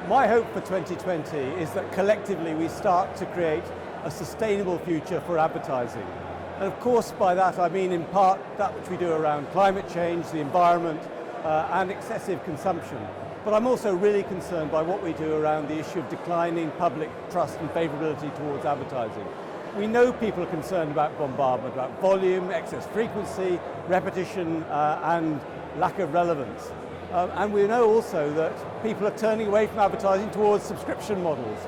My hope for 2020 is that collectively we start to create a sustainable future for advertising. And of course by that I mean in part that which we do around climate change, the environment and excessive consumption. But I'm also really concerned by what we do around the issue of declining public trust and favourability towards advertising. We know people are concerned about bombardment, about volume, excess frequency, repetition and lack of relevance. And we know also that people are turning away from advertising towards subscription models.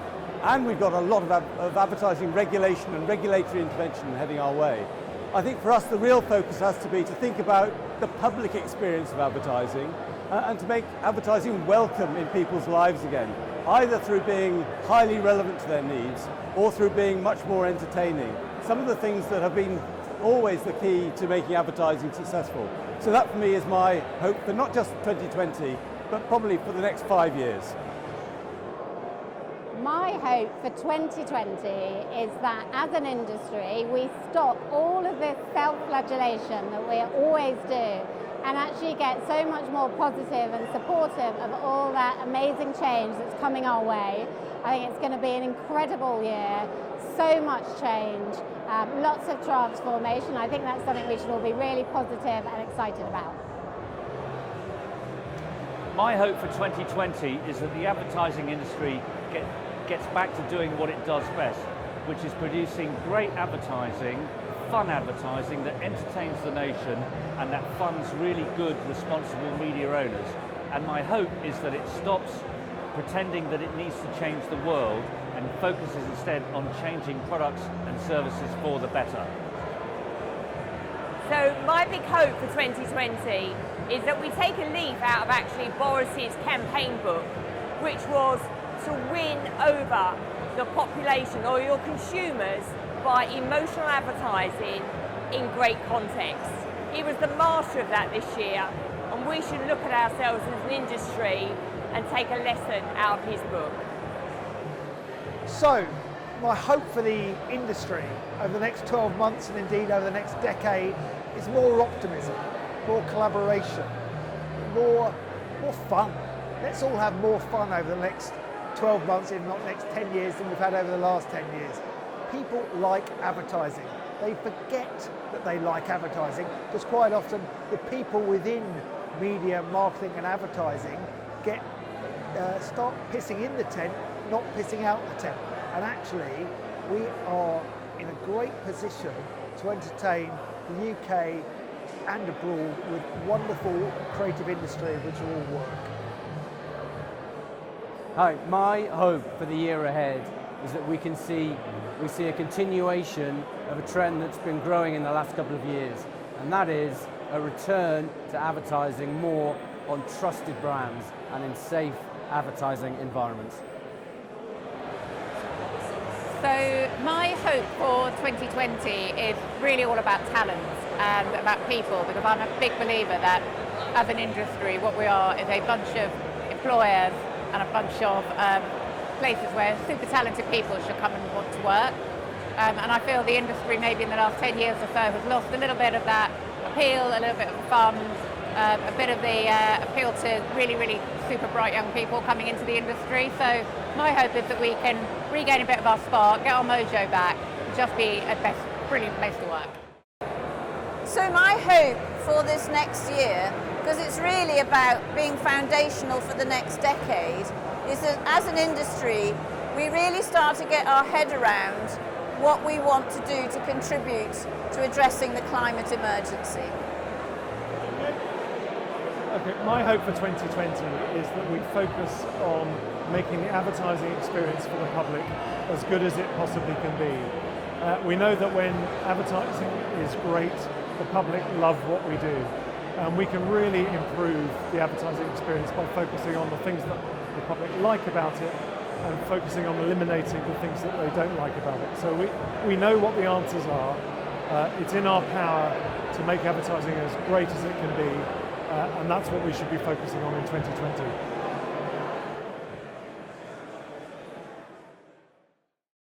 And we've got a lot of advertising regulation and regulatory intervention heading our way. I think for us the real focus has to be to think about the public experience of advertising and to make advertising welcome in people's lives again, either through being highly relevant to their needs or through being much more entertaining. Some of the things that have been always the key to making advertising successful. So that for me is my hope for not just 2020, but probably for the next 5 years. My hope for 2020 is that as an industry we stop all of this self-flagellation that we always do and actually get so much more positive and supportive of all that amazing change that's coming our way. I think it's going to be an incredible year, so much change, lots of transformation. I think that's something we should all be really positive and excited about. My hope for 2020 is that the advertising industry gets back to doing what it does best, which is producing great advertising, fun advertising that entertains the nation and that funds really good, responsible media owners. And my hope is that it stops pretending that it needs to change the world and focuses instead on changing products and services for the better. So my big hope for 2020 is that we take a leaf out of actually Boris's campaign book, which was to win over the population or your consumers by emotional advertising in great context. He was the master of that this year, and we should look at ourselves as an industry and take a lesson out of his book. So, my hope for the industry over the next 12 months and indeed over the next decade is more optimism, more collaboration, more fun. Let's all have more fun over the next 12 months, if not next 10 years, than we've had over the last 10 years. People like advertising. They forget that they like advertising because quite often the people within media, marketing and advertising start pissing in the tent, not pissing out the tent. And actually, we are in a great position to entertain the UK and abroad with wonderful creative industry which all work. Hi, my hope for the year ahead is that we see a continuation of a trend that's been growing in the last couple of years, and that is a return to advertising more on trusted brands and in safe advertising environments. So my hope for 2020 is really all about talent and about people, because I'm a big believer that as an industry what we are is a bunch of employers and a bunch of places where super talented people should come and want to work. And I feel the industry maybe in the last 10 years or so has lost a little bit of that appeal, a little bit of the fun, a bit of the appeal to really, really super bright young people coming into the industry. So my hope is that we can regain a bit of our spark, get our mojo back, and just be a brilliant place to work. So my hope for this next year, because it's really about being foundational for the next decade, is that as an industry we really start to get our head around what we want to do to contribute to addressing the climate emergency. Okay, my hope for 2020 is that we focus on making the advertising experience for the public as good as it possibly can be. We know that when advertising is great, the public love what we do. And we can really improve the advertising experience by focusing on the things that the public like about it and focusing on eliminating the things that they don't like about it. So we know what the answers are. It's in our power to make advertising as great as it can be, and that's what we should be focusing on in 2020.